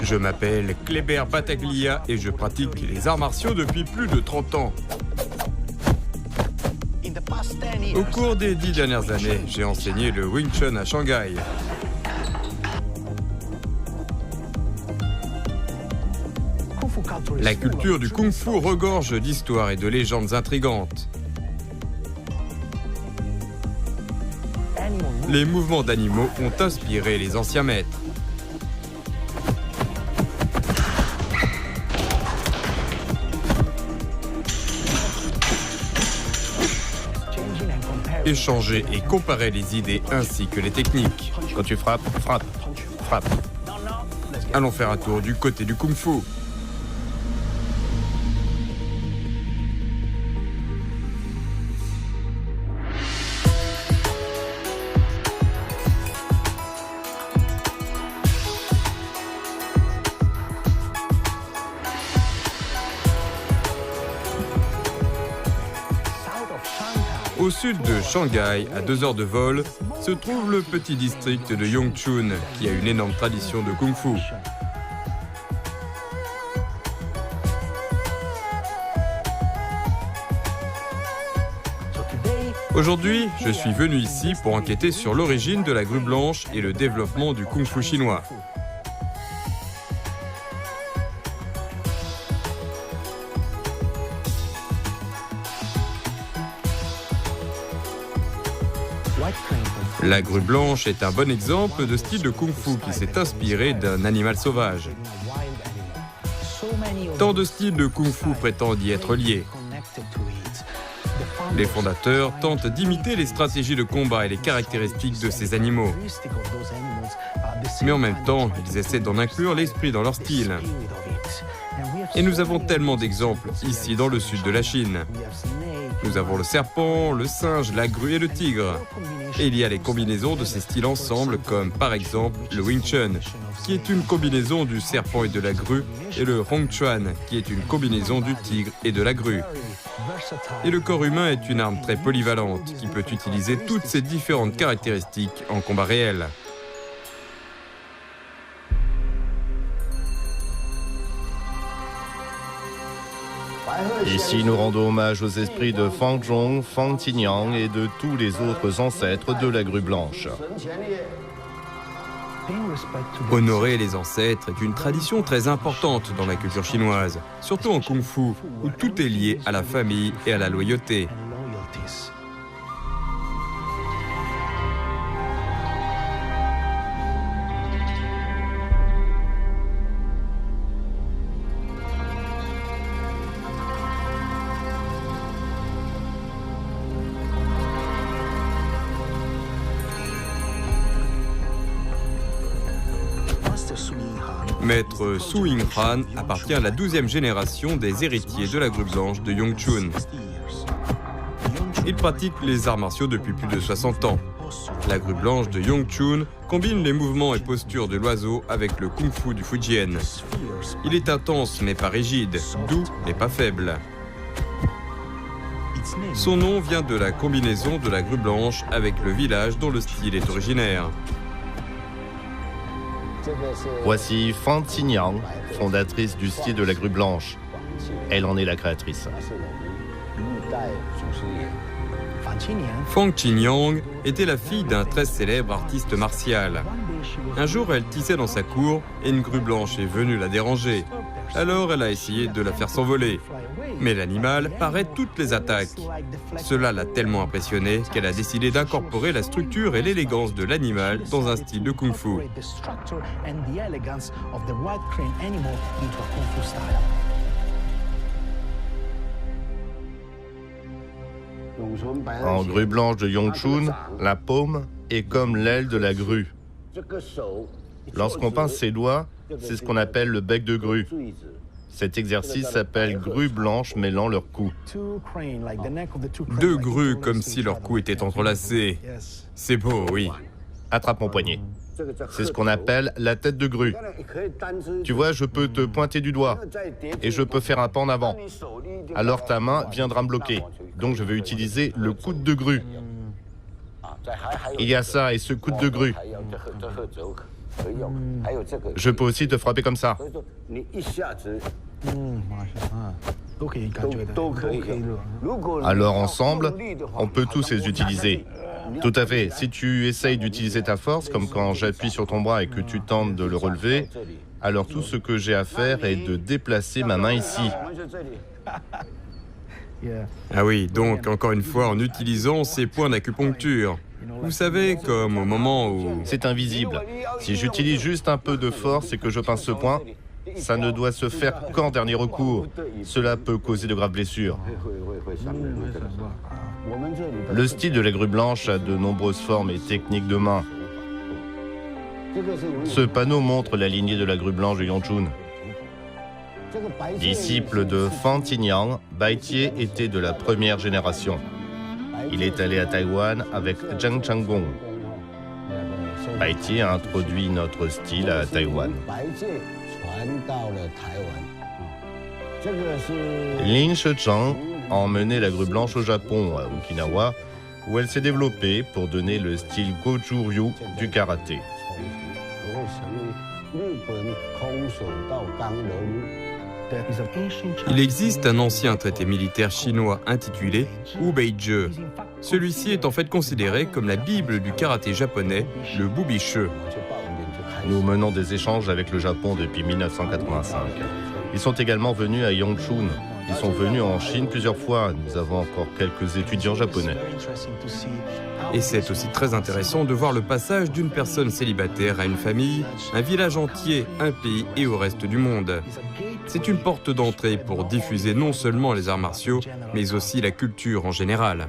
Je m'appelle Kléber Battaglia et je pratique les arts martiaux depuis plus de 30 ans. Au cours des 10 dernières années, j'ai enseigné le Wing Chun à Shanghai. La culture du Kung Fu regorge d'histoires et de légendes intrigantes. Les mouvements d'animaux ont inspiré les anciens maîtres. Échanger et comparer les idées ainsi que les techniques. Quand tu frappes, frappe, frappe. Allons faire un tour du côté du Kung Fu. Au sud de Shanghai, à 2 heures de vol, se trouve le petit district de Yongchun, qui a une énorme tradition de Kung Fu. Aujourd'hui, je suis venu ici pour enquêter sur l'origine de la grue blanche et le développement du Kung Fu chinois. La grue blanche est un bon exemple de style de kung-fu qui s'est inspiré d'un animal sauvage. Tant de styles de kung-fu prétendent y être liés. Les fondateurs tentent d'imiter les stratégies de combat et les caractéristiques de ces animaux. Mais en même temps, ils essaient d'en inclure l'esprit dans leur style. Et nous avons tellement d'exemples ici dans le sud de la Chine. Nous avons le serpent, le singe, la grue et le tigre. Et il y a les combinaisons de ces styles ensemble, comme par exemple le Wing Chun, qui est une combinaison du serpent et de la grue, et le Hong Chuan, qui est une combinaison du tigre et de la grue. Et le corps humain est une arme très polyvalente, qui peut utiliser toutes ces différentes caractéristiques en combat réel. Ici, nous rendons hommage aux esprits de Fang Zhong, Fang Qingyang et de tous les autres ancêtres de la grue blanche. Honorer les ancêtres est une tradition très importante dans la culture chinoise, surtout en Kung Fu, où tout est lié à la famille et à la loyauté. Maître Su Yinghan appartient à la 12e génération des héritiers de la grue blanche de Yongchun. Il pratique les arts martiaux depuis plus de 60 ans. La grue blanche de Yongchun combine les mouvements et postures de l'oiseau avec le kung-fu du Fujian. Il est intense mais pas rigide, doux mais pas faible. Son nom vient de la combinaison de la grue blanche avec le village dont le style est originaire. Voici Fang Qingyang, fondatrice du style de la grue blanche. Elle en est la créatrice. Fang Qingyang était la fille d'un très célèbre artiste martial. Un jour, elle tissait dans sa cour et une grue blanche est venue la déranger. Alors, elle a essayé de la faire s'envoler. Mais l'animal parait toutes les attaques. Cela l'a tellement impressionnée qu'elle a décidé d'incorporer la structure et l'élégance de l'animal dans un style de kung-fu. En grue blanche de Yongchun, la paume est comme l'aile de la grue. Lorsqu'on pince ses doigts, c'est ce qu'on appelle le bec de grue. Cet exercice s'appelle grue blanche mêlant leurs coups. 2 grues comme si leurs coups étaient entrelacés. C'est beau, oui. Attrape mon poignet. C'est ce qu'on appelle la tête de grue. Tu vois, je peux te pointer du doigt et je peux faire un pas en avant. Alors ta main viendra me bloquer. Donc je vais utiliser le coude de grue. Il y a ça et ce coude de grue. Je peux aussi te frapper comme ça. Alors ensemble, on peut tous les utiliser. Tout à fait. Si tu essayes d'utiliser ta force, comme quand j'appuie sur ton bras et que tu tentes de le relever, alors tout ce que j'ai à faire est de déplacer ma main ici. Ah oui, donc encore une fois en utilisant ces points d'acupuncture. Vous savez, comme au moment où... C'est invisible. Si j'utilise juste un peu de force et que je pince ce point, ça ne doit se faire qu'en dernier recours. Cela peut causer de graves blessures. Le style de la grue blanche a de nombreuses formes et techniques de main. Ce panneau montre la lignée de la grue blanche de Yongchun. Disciple de Fan Tiniang, Bai Tie était de la première génération. Il est allé à Taïwan avec Zhang Changgong. Bai Tie a introduit notre style à Taïwan. Lin Shechang a emmené la grue blanche au Japon, à Okinawa, où elle s'est développée pour donner le style Goju-ryu du karaté. Il existe un ancien traité militaire chinois intitulé Wubeizhe. Celui-ci est en fait considéré comme la Bible du karaté japonais, le Bubiche. Nous menons des échanges avec le Japon depuis 1985. Ils sont également venus à Yongchun. Ils sont venus en Chine plusieurs fois. Nous avons encore quelques étudiants japonais. Et c'est aussi très intéressant de voir le passage d'une personne célibataire à une famille, un village entier, un pays et au reste du monde. C'est une porte d'entrée pour diffuser non seulement les arts martiaux, mais aussi la culture en général.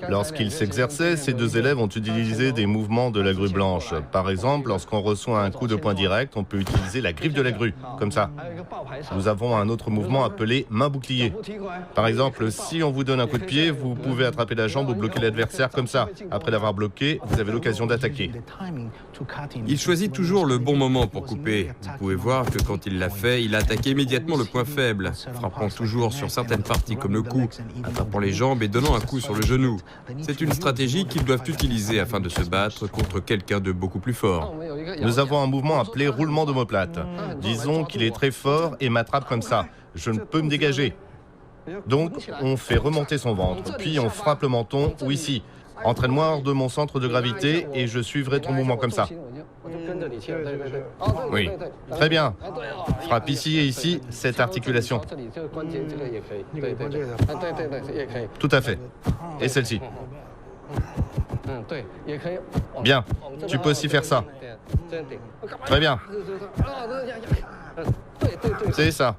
Lorsqu'ils s'exerçaient, ces deux élèves ont utilisé des mouvements de la grue blanche. Par exemple, lorsqu'on reçoit un coup de poing direct, on peut utiliser la griffe de la grue, comme ça. Nous avons un autre mouvement appelé main bouclier. Par exemple, si on vous donne un coup de pied, vous pouvez attraper la jambe ou bloquer l'adversaire comme ça. Après l'avoir bloqué, vous avez l'occasion d'attaquer. Il choisit toujours le bon moment pour couper. Vous pouvez voir que quand il l'a fait, il a attaqué immédiatement le point faible, frappant toujours sur certaines parties comme le cou, attrapant les jambes et donnant un coup sur le genou. C'est une stratégie qu'ils doivent utiliser afin de se battre contre quelqu'un de beaucoup plus fort. Nous avons un mouvement appelé roulement d'omoplate. Disons qu'il est très fort et m'attrape comme ça. Je ne peux me dégager. Donc, on fait remonter son ventre, puis on frappe le menton ou ici. Entraîne-moi hors de mon centre de gravité et je suivrai ton mouvement comme ça. Oui, très bien. Frappe ici et ici, cette articulation. Tout à fait. Et celle-ci. Bien, tu peux aussi faire ça. Très bien. C'est ça.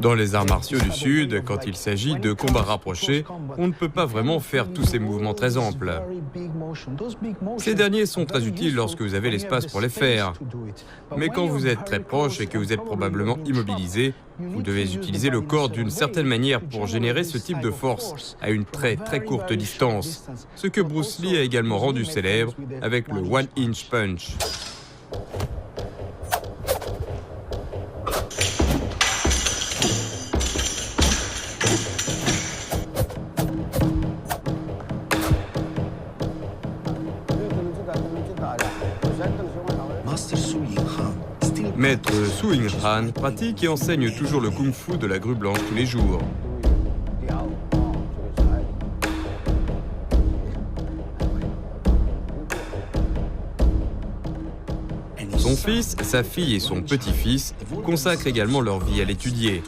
Dans les arts martiaux du Sud, quand il s'agit de combats rapprochés, on ne peut pas vraiment faire tous ces mouvements très amples. Ces derniers sont très utiles lorsque vous avez l'espace pour les faire. Mais quand vous êtes très proche et que vous êtes probablement immobilisé, vous devez utiliser le corps d'une certaine manière pour générer ce type de force à une très courte distance. Ce que Bruce Lee a également rendu célèbre avec le One Inch Punch. Maître Su Ying-han pratique et enseigne toujours le kung-fu de la grue blanche tous les jours. Son fils, sa fille et son petit-fils consacrent également leur vie à l'étudier.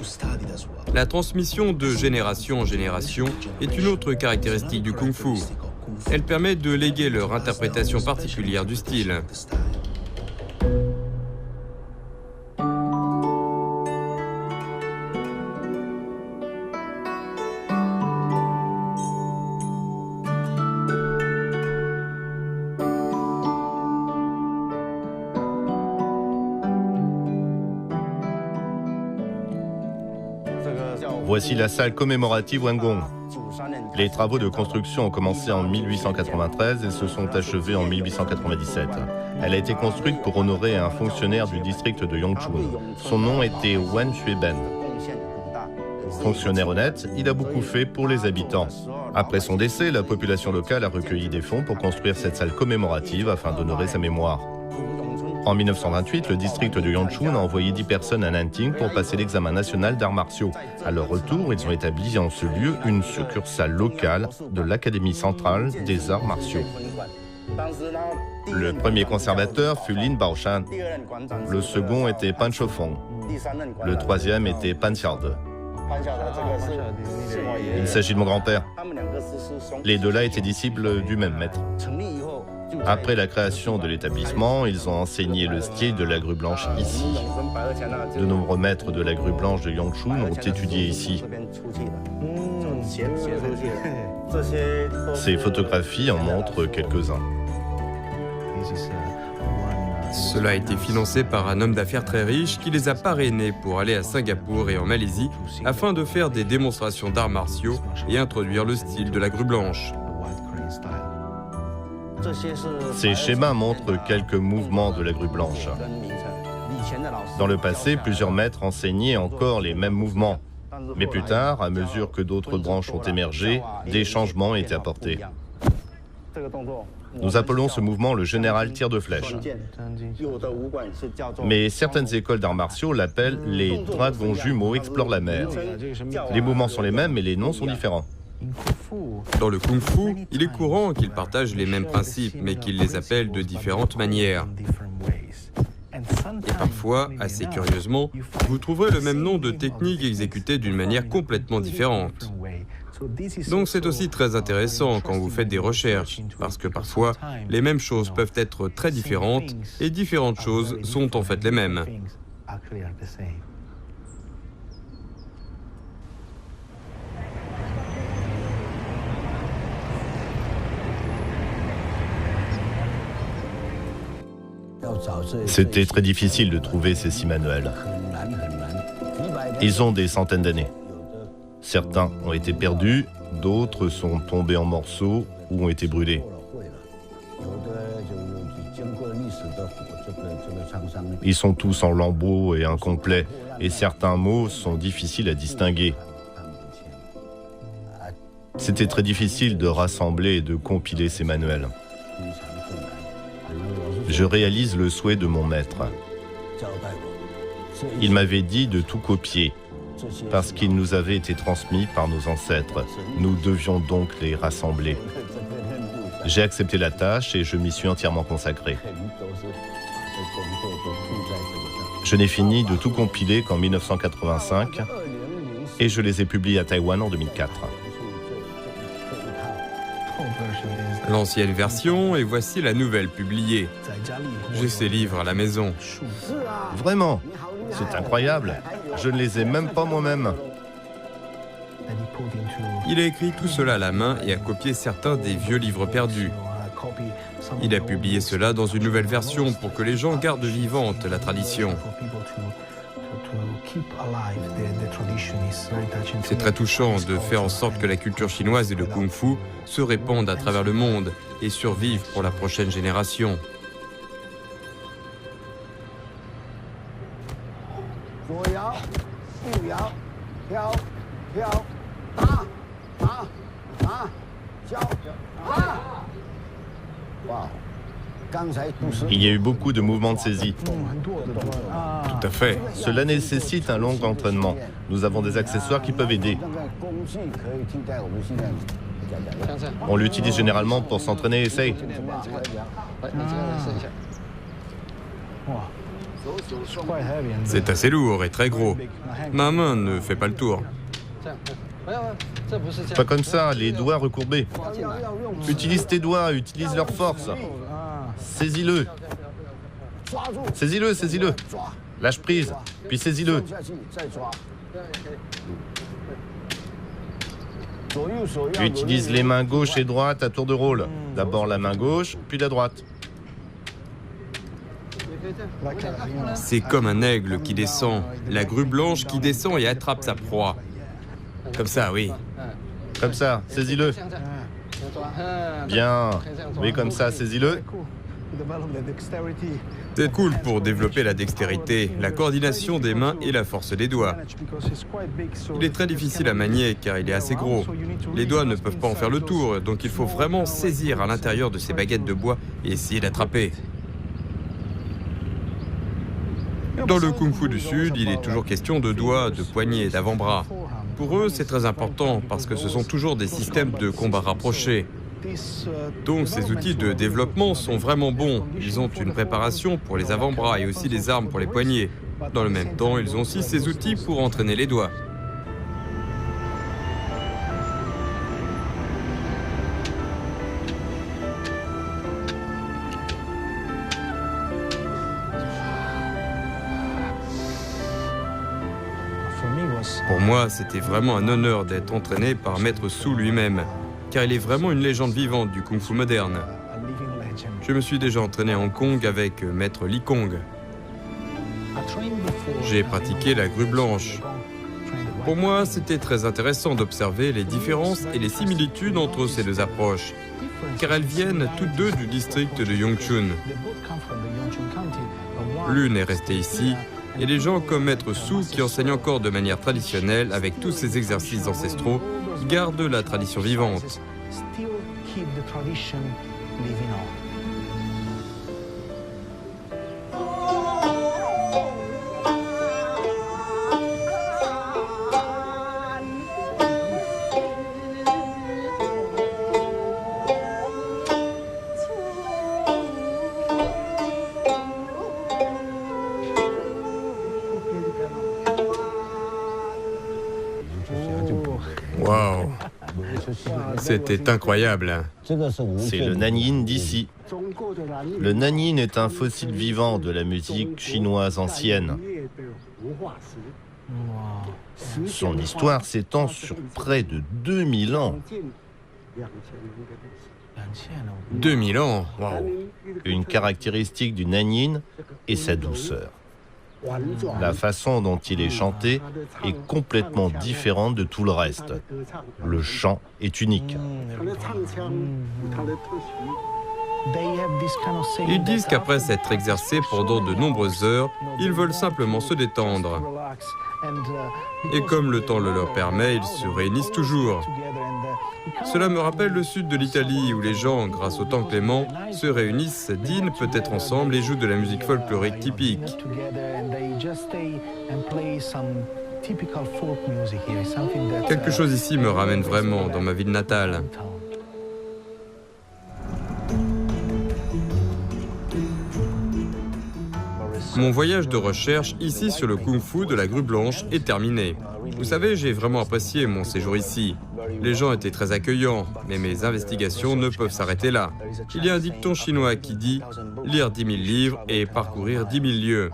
La transmission de génération en génération est une autre caractéristique du kung-fu. Elle permet de léguer leur interprétation particulière du style. Voici la salle commémorative Wengong. Les travaux de construction ont commencé en 1893 et se sont achevés en 1897. Elle a été construite pour honorer un fonctionnaire du district de Yongchun. Son nom était Wen Xueben. Fonctionnaire honnête, il a beaucoup fait pour les habitants. Après son décès, la population locale a recueilli des fonds pour construire cette salle commémorative afin d'honorer sa mémoire. En 1928, le district de Yongchun a envoyé 10 personnes à Nanting pour passer l'examen national d'arts martiaux. À leur retour, ils ont établi en ce lieu une succursale locale de l'Académie centrale des arts martiaux. Le premier conservateur fut Lin Baoshan. Le second était Pan Shofeng. Le troisième était Pan Xiaode. Il s'agit de mon grand-père. Les deux-là étaient disciples du même maître. Après la création de l'établissement, ils ont enseigné le style de la grue blanche ici. De nombreux maîtres de la grue blanche de Yongchun ont étudié ici. Ces photographies en montrent quelques-uns. Cela a été financé par un homme d'affaires très riche qui les a parrainés pour aller à Singapour et en Malaisie afin de faire des démonstrations d'arts martiaux et introduire le style de la grue blanche. Ces schémas montrent quelques mouvements de la grue blanche. Dans le passé, plusieurs maîtres enseignaient encore les mêmes mouvements. Mais plus tard, à mesure que d'autres branches ont émergé, des changements ont été apportés. Nous appelons ce mouvement le général tir de flèche. Mais certaines écoles d'arts martiaux l'appellent les dragons jumeaux explorent la mer. Les mouvements sont les mêmes, mais les noms sont différents. Dans le kung-fu, il est courant qu'ils partagent les mêmes principes, mais qu'ils les appellent de différentes manières. Et parfois, assez curieusement, vous trouverez le même nom de technique exécutée d'une manière complètement différente. Donc c'est aussi très intéressant quand vous faites des recherches, parce que parfois, les mêmes choses peuvent être très différentes, et différentes choses sont en fait les mêmes. C'était très difficile de trouver ces scies manuels. Ils ont des centaines d'années. Certains ont été perdus, d'autres sont tombés en morceaux ou ont été brûlés. Ils sont tous en lambeaux et incomplets, et certains mots sont difficiles à distinguer. C'était très difficile de rassembler et de compiler ces manuels. Je réalise le souhait de mon maître. Il m'avait dit de tout copier, parce qu'ils nous avaient été transmis par nos ancêtres. Nous devions donc les rassembler. J'ai accepté la tâche et je m'y suis entièrement consacré. Je n'ai fini de tout compiler qu'en 1985 et je les ai publiés à Taïwan en 2004. L'ancienne version et voici la nouvelle publiée. J'ai ces livres à la maison. Vraiment, c'est incroyable. Je ne les ai même pas moi-même. Il a écrit tout cela à la main et a copié certains des vieux livres perdus. Il a publié cela dans une nouvelle version pour que les gens gardent vivante la tradition. C'est très touchant de faire en sorte que la culture chinoise et le kung-fu se répandent à travers le monde et survivent pour la prochaine génération. Il y a eu beaucoup de mouvements de saisie. Tout à fait. Cela nécessite un long entraînement. Nous avons des accessoires qui peuvent aider. On l'utilise généralement pour s'entraîner. Essaye. C'est assez lourd et très gros. Ma main ne fait pas le tour. Pas comme ça, les doigts recourbés. Utilise tes doigts, utilise leur force. Saisis-le. Saisis-le, saisis-le. Lâche prise, puis saisis-le. Utilise les mains gauche et droite à tour de rôle. D'abord la main gauche, puis la droite. C'est comme un aigle qui descend, la grue blanche qui descend et attrape sa proie. Comme ça, oui. Comme ça, saisis-le. Bien. Oui, comme ça, saisis-le. C'est cool pour développer la dextérité, la coordination des mains et la force des doigts. Il est très difficile à manier car il est assez gros. Les doigts ne peuvent pas en faire le tour, donc il faut vraiment saisir à l'intérieur de ces baguettes de bois et essayer d'attraper. Dans le kung-fu du Sud, il est toujours question de doigts, de poignets, d'avant-bras. Pour eux, c'est très important parce que ce sont toujours des systèmes de combat rapprochés. Donc ces outils de développement sont vraiment bons. Ils ont une préparation pour les avant-bras et aussi des armes pour les poignets. Dans le même temps, ils ont aussi ces outils pour entraîner les doigts. Pour moi, c'était vraiment un honneur d'être entraîné par Maître Su lui-même, car il est vraiment une légende vivante du kung-fu moderne. Je me suis déjà entraîné à Hong Kong avec Maître Lee Kong. J'ai pratiqué la grue blanche. Pour moi, c'était très intéressant d'observer les différences et les similitudes entre ces deux approches, car elles viennent toutes deux du district de Yongchun. L'une est restée ici, et les gens comme Maître Su, qui enseignent encore de manière traditionnelle avec tous ces exercices ancestraux, gardent la tradition vivante. Waouh! C'était incroyable. C'est le Nanyin d'ici. Le Nanyin est un fossile vivant de la musique chinoise ancienne. Son histoire s'étend sur près de 2000 ans. 2000 ans, waouh! Une caractéristique du Nanyin est sa douceur. La façon dont il est chanté est complètement différente de tout le reste. Le chant est unique. Ils disent qu'après s'être exercés pendant de nombreuses heures, ils veulent simplement se détendre. Et comme le temps le leur permet, ils se réunissent toujours. Cela me rappelle le sud de l'Italie où les gens, grâce au temps clément, se réunissent, dînent peut-être ensemble et jouent de la musique folklorique typique. Quelque chose ici me ramène vraiment dans ma ville natale. Mon voyage de recherche ici sur le kung-fu de la grue blanche est terminé. Vous savez, j'ai vraiment apprécié mon séjour ici. Les gens étaient très accueillants, mais mes investigations ne peuvent s'arrêter là. Il y a un dicton chinois qui dit « lire 10 000 livres et parcourir 10 000 lieues ».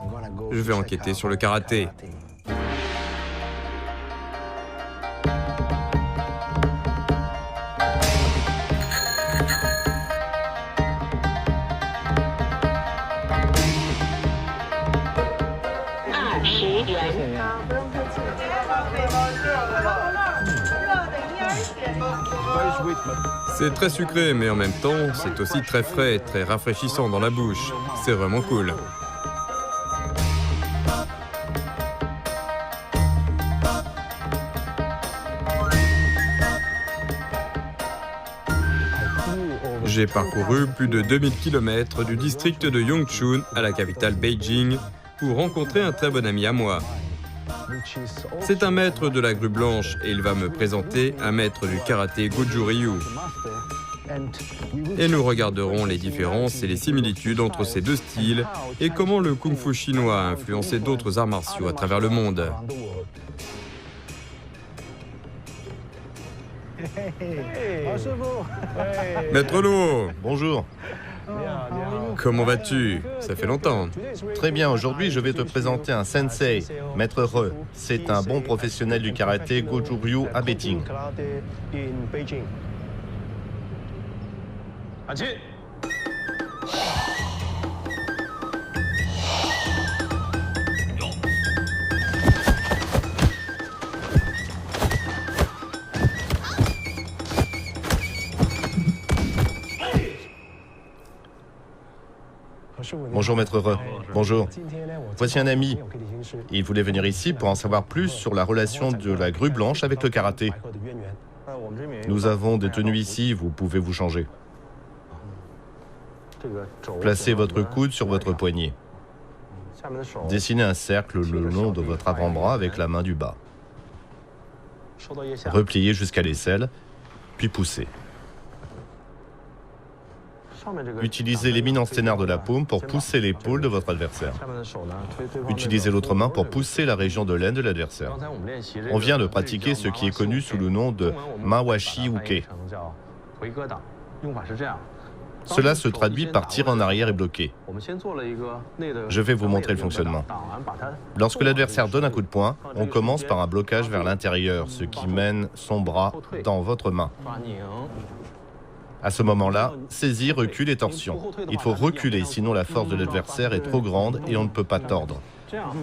Je vais enquêter sur le karaté. C'est très sucré, mais en même temps, c'est aussi très frais et très rafraîchissant dans la bouche. C'est vraiment cool. J'ai parcouru plus de 2000 km du district de Yongchun à la capitale Beijing pour rencontrer un très bon ami à moi. C'est un maître de la grue blanche et il va me présenter un maître du karaté Goju Ryu. Et nous regarderons les différences et les similitudes entre ces deux styles et comment le kung-fu chinois a influencé d'autres arts martiaux à travers le monde. Maître Lo, Bonjour. comment vas-tu? Ça fait longtemps. Très bien, aujourd'hui je vais te présenter un sensei, Maître Re. C'est un bon professionnel du karaté Goju Ryu à Beijing. Bonjour maître Re. Bonjour. Voici un ami. Il voulait venir ici pour en savoir plus sur la relation de la grue blanche avec le karaté. Nous avons des tenues ici, vous pouvez vous changer. Placez votre coude sur votre poignet. Dessinez un cercle le long de votre avant-bras avec la main du bas. Repliez jusqu'à l'aisselle, puis poussez. Utilisez l'éminence ténare de la paume pour pousser l'épaule de votre adversaire. Utilisez l'autre main pour pousser la région de l'aine de l'adversaire. On vient de pratiquer ce qui est connu sous le nom de Mawashi Uke. Cela se traduit par tir en arrière et bloqué. Je vais vous montrer le fonctionnement. Lorsque l'adversaire donne un coup de poing, on commence par un blocage vers l'intérieur, ce qui mène son bras dans votre main. À ce moment-là, saisie, recul et torsion. Il faut reculer, sinon la force de l'adversaire est trop grande et on ne peut pas tordre.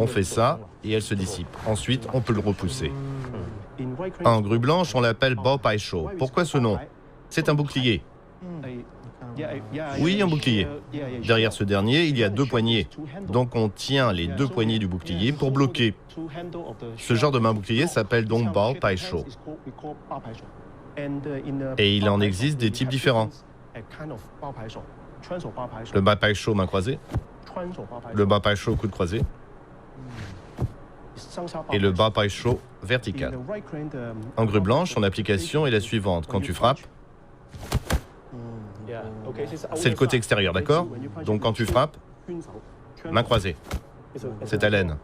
On fait ça et elle se dissipe. Ensuite, on peut le repousser. En grue blanche, on l'appelle Bao Pai Shou. Pourquoi ce nom? C'est un bouclier. Oui, un bouclier. Derrière ce dernier, il y a deux poignées. Donc on tient les deux poignées du bouclier pour bloquer. Ce genre de main bouclier s'appelle donc Bao Pai Shou. Et il en existe des types différents. Le Bao Pai Shou main croisée, le Bao Pai Shou coude croisé et le Bao Pai Shou vertical. En grue blanche, son application est la suivante. Quand tu frappes, c'est le côté extérieur, d'accord? Donc quand tu frappes, main croisée, c'est à l'aine.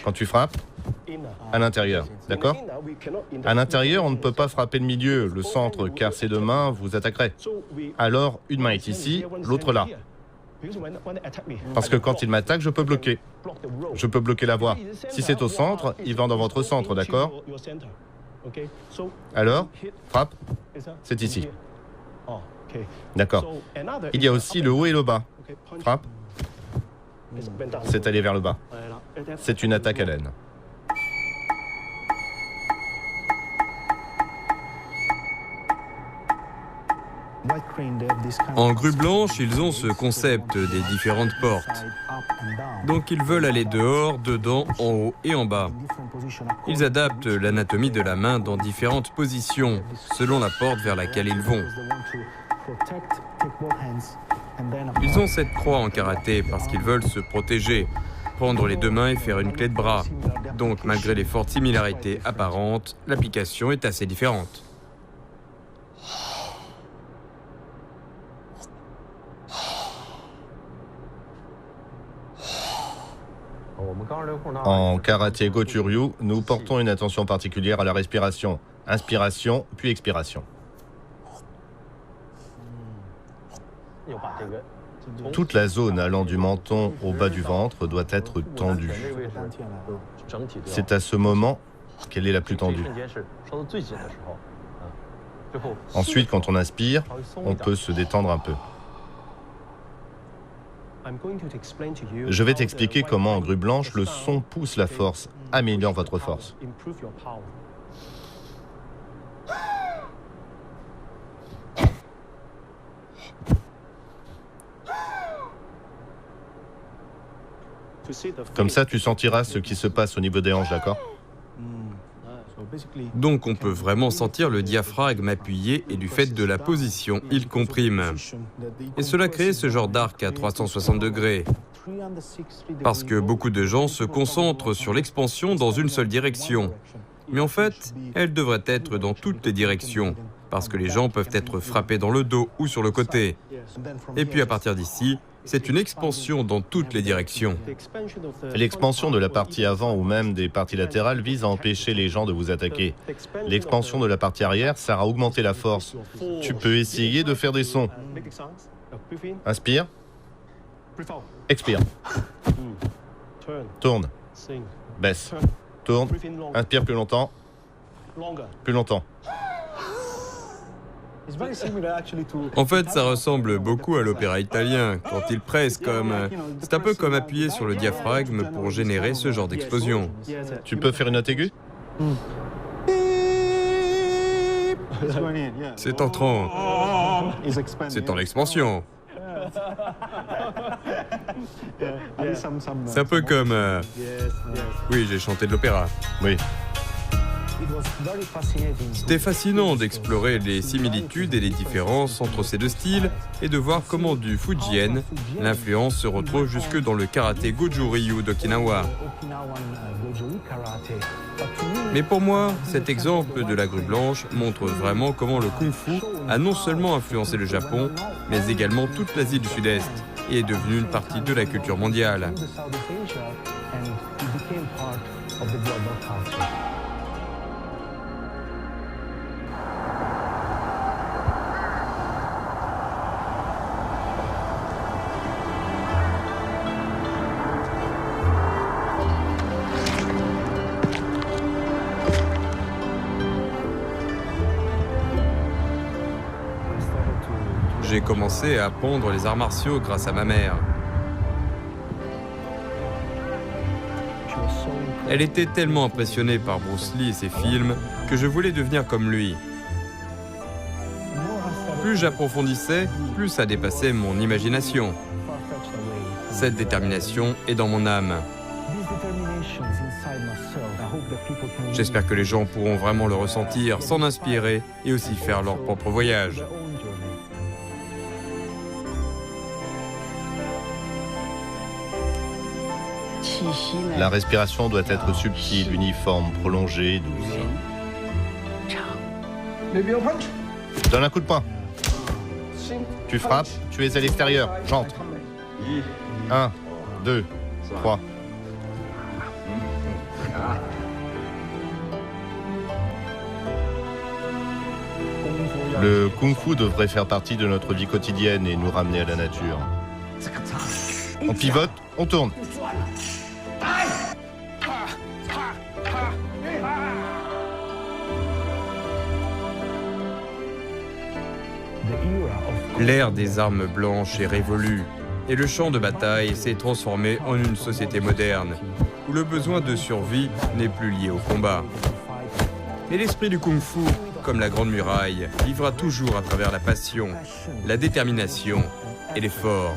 Quand tu frappes, à l'intérieur, d'accord? À l'intérieur, on ne peut pas frapper le milieu, le centre, car ces deux mains vous attaqueraient. Alors, une main est ici, l'autre là. Parce que quand il m'attaque, je peux bloquer. Je peux bloquer la voie. Si c'est au centre, il va dans votre centre, d'accord? Alors, frappe, c'est ici. D'accord. Il y a aussi le haut et le bas. Frappe, c'est aller vers le bas. C'est une attaque à l'aine. En grue blanche, ils ont ce concept des différentes portes. Donc ils veulent aller dehors, dedans, en haut et en bas. Ils adaptent l'anatomie de la main dans différentes positions, selon la porte vers laquelle ils vont. Ils ont cette croix en karaté parce qu'ils veulent se protéger, prendre les deux mains et faire une clé de bras. Donc malgré les fortes similarités apparentes, l'application est assez différente. En karaté Goju-ryu, nous portons une attention particulière à la respiration. Inspiration, puis expiration. Toute la zone allant du menton au bas du ventre doit être tendue. C'est à ce moment qu'elle est la plus tendue. Ensuite, quand on inspire, on peut se détendre un peu. Je vais t'expliquer comment en grue blanche, le son pousse la force, améliore votre force. Comme ça, tu sentiras ce qui se passe au niveau des hanches, d'accord? Donc on peut vraiment sentir le diaphragme appuyé et du fait de la position, il comprime. Et cela crée ce genre d'arc à 360 degrés. Parce que beaucoup de gens se concentrent sur l'expansion dans une seule direction. Mais en fait, elle devrait être dans toutes les directions. Parce que les gens peuvent être frappés dans le dos ou sur le côté. Et puis à partir d'ici, c'est une expansion dans toutes les directions. L'expansion de la partie avant ou même des parties latérales vise à empêcher les gens de vous attaquer. L'expansion de la partie arrière sert à augmenter la force. Tu peux essayer de faire des sons. Inspire. Expire. Tourne. Baisse. Tourne. Inspire plus longtemps. Plus longtemps. En fait, ça ressemble beaucoup à l'opéra italien, quand ils pressent comme... C'est un peu comme appuyer sur le diaphragme pour générer ce genre d'explosion. Tu peux faire une note aiguë? C'est entrant. C'est en expansion. C'est un peu comme... Oui, j'ai chanté de l'opéra. Oui. C'était fascinant d'explorer les similitudes et les différences entre ces deux styles et de voir comment du Fujien, l'influence se retrouve jusque dans le karaté Goju-Ryu d'Okinawa. Mais pour moi, cet exemple de la grue blanche montre vraiment comment le kung-fu a non seulement influencé le Japon, mais également toute l'Asie du Sud-Est et est devenu une partie de la culture mondiale. J'ai commencé à apprendre les arts martiaux grâce à ma mère. Elle était tellement impressionnée par Bruce Lee et ses films que je voulais devenir comme lui. Plus j'approfondissais, plus ça dépassait mon imagination. Cette détermination est dans mon âme. J'espère que les gens pourront vraiment le ressentir, s'en inspirer et aussi faire leur propre voyage. La respiration doit être subtile, uniforme, prolongée, douce. Donne un coup de poing. Tu frappes, tu es à l'extérieur. J'entre. 1, 2, 3. Le kung-fu devrait faire partie de notre vie quotidienne et nous ramener à la nature. On pivote, on tourne. L'ère des armes blanches est révolue et le champ de bataille s'est transformé en une société moderne où le besoin de survie n'est plus lié au combat. Mais l'esprit du kung-fu, comme la Grande Muraille, vivra toujours à travers la passion, la détermination et l'effort.